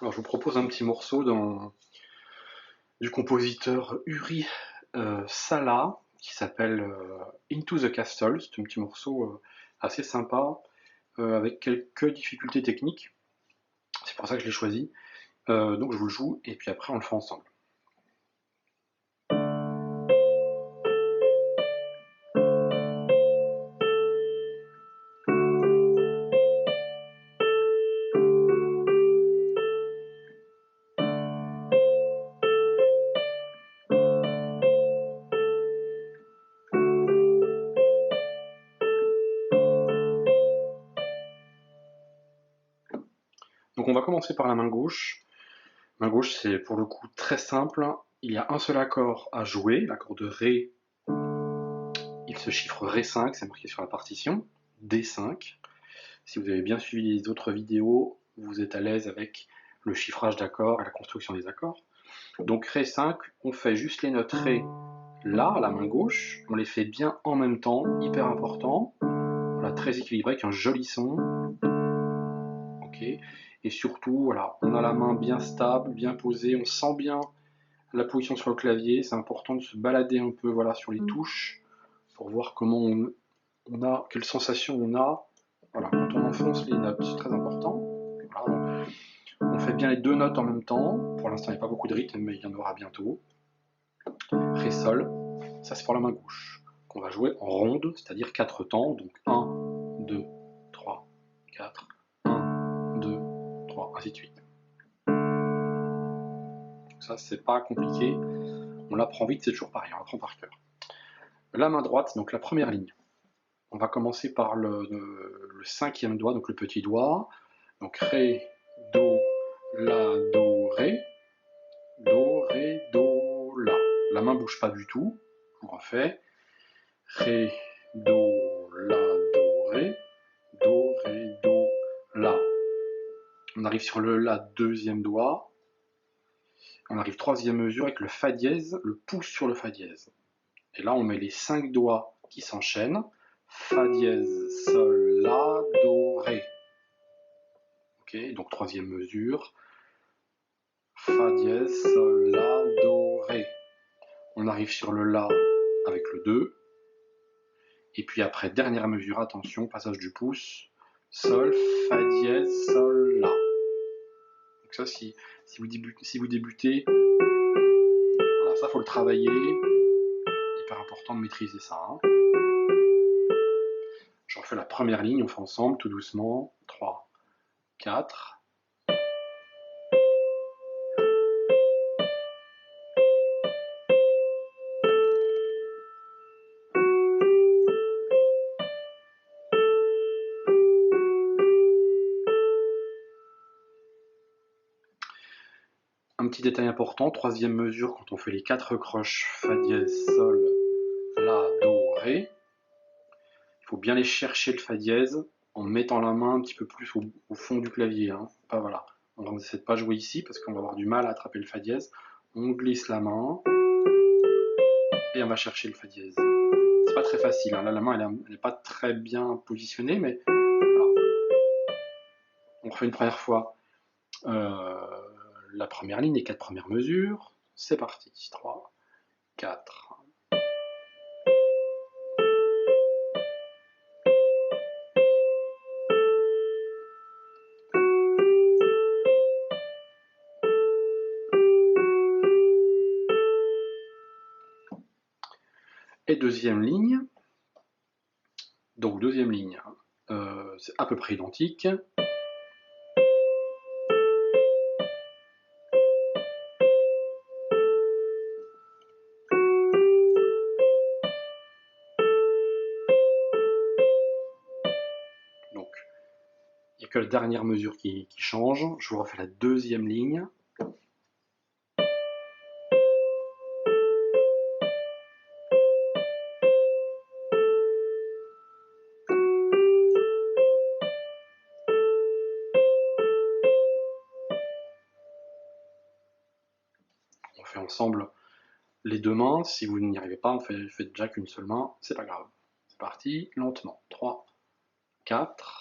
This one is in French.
Alors je vous propose un petit morceau du compositeur Uri Sala qui s'appelle Into the Castle. C'est un petit morceau assez sympa avec quelques difficultés techniques. C'est pour ça que je l'ai choisi. Donc je vous le joue et puis après on le fait ensemble. Donc on va commencer par la main gauche. Main gauche, c'est pour le coup très simple. Il y a un seul accord à jouer, l'accord de Ré. Il se chiffre Ré5, c'est marqué sur la partition. D5. Si vous avez bien suivi les autres vidéos, vous êtes à l'aise avec le chiffrage d'accords et la construction des accords. Donc Ré5, on fait juste les notes Ré là, à la main gauche. On les fait bien en même temps, hyper important. Voilà, très équilibré, avec un joli son. Ok. Et surtout, voilà, on a la main bien stable, bien posée, on sent bien la position sur le clavier. C'est important de se balader un peu, voilà, sur les touches pour voir comment on a, quelle sensation on a. Voilà, quand on enfonce les notes, c'est très important. Voilà, on fait bien les deux notes en même temps. Pour l'instant, il n'y a pas beaucoup de rythme, mais il y en aura bientôt. Ré, Sol, ça c'est pour la main gauche. Qu'on va jouer en ronde, c'est-à-dire 4 temps. Donc 1, 2, 3, 4, 1, 2, 3, ainsi de suite. Ça, c'est pas compliqué. On l'apprend vite, c'est toujours pareil, on l'apprend par cœur. La main droite, donc la première ligne. On va commencer par le 5e doigt, donc le petit doigt. Donc Ré, Do, La, Do, Ré. Do, Ré, Do, La. La main ne bouge pas du tout. On refait. Ré, Do, La, Do, Ré. Do, Ré, Do, La. On arrive sur le La, deuxième doigt. On arrive troisième mesure avec le Fa dièse, le pouce sur le Fa dièse. Et là, on met les 5 doigts qui s'enchaînent. Fa dièse, Sol, La, Do, Ré. Ok, donc troisième mesure. Fa dièse, Sol, La, Do, Ré. On arrive sur le La avec le 2. Et puis après, dernière mesure, attention, passage du pouce. Sol, Fa dièse, Sol, La. Donc ça, si vous débutez, voilà, ça, faut le travailler. Hyper important de maîtriser ça. Hein. Je refais la première ligne, on fait ensemble, tout doucement. 3, 4. Un petit détail important, troisième mesure, quand on fait les 4 croches, Fa dièse, Sol, La, Do, Ré, il faut bien les chercher le Fa dièse en mettant la main un petit peu plus au fond du clavier. Hein. Pas, voilà. On essaie de pas jouer ici parce qu'on va avoir du mal à attraper le Fa dièse. On glisse la main et on va chercher le Fa dièse. C'est pas très facile, hein. Là la main elle n'est pas très bien positionnée, mais voilà. On refait une première fois la première ligne, les 4 premières mesures. C'est parti, 3, 4. Et deuxième ligne, donc deuxième ligne, c'est à peu près identique. Donc, il n'y a que la dernière mesure qui change. Je vous refais la deuxième ligne. On fait ensemble les deux mains. Si vous n'y arrivez pas, faites déjà qu'une seule main, c'est pas grave. C'est parti, lentement. 3, 4.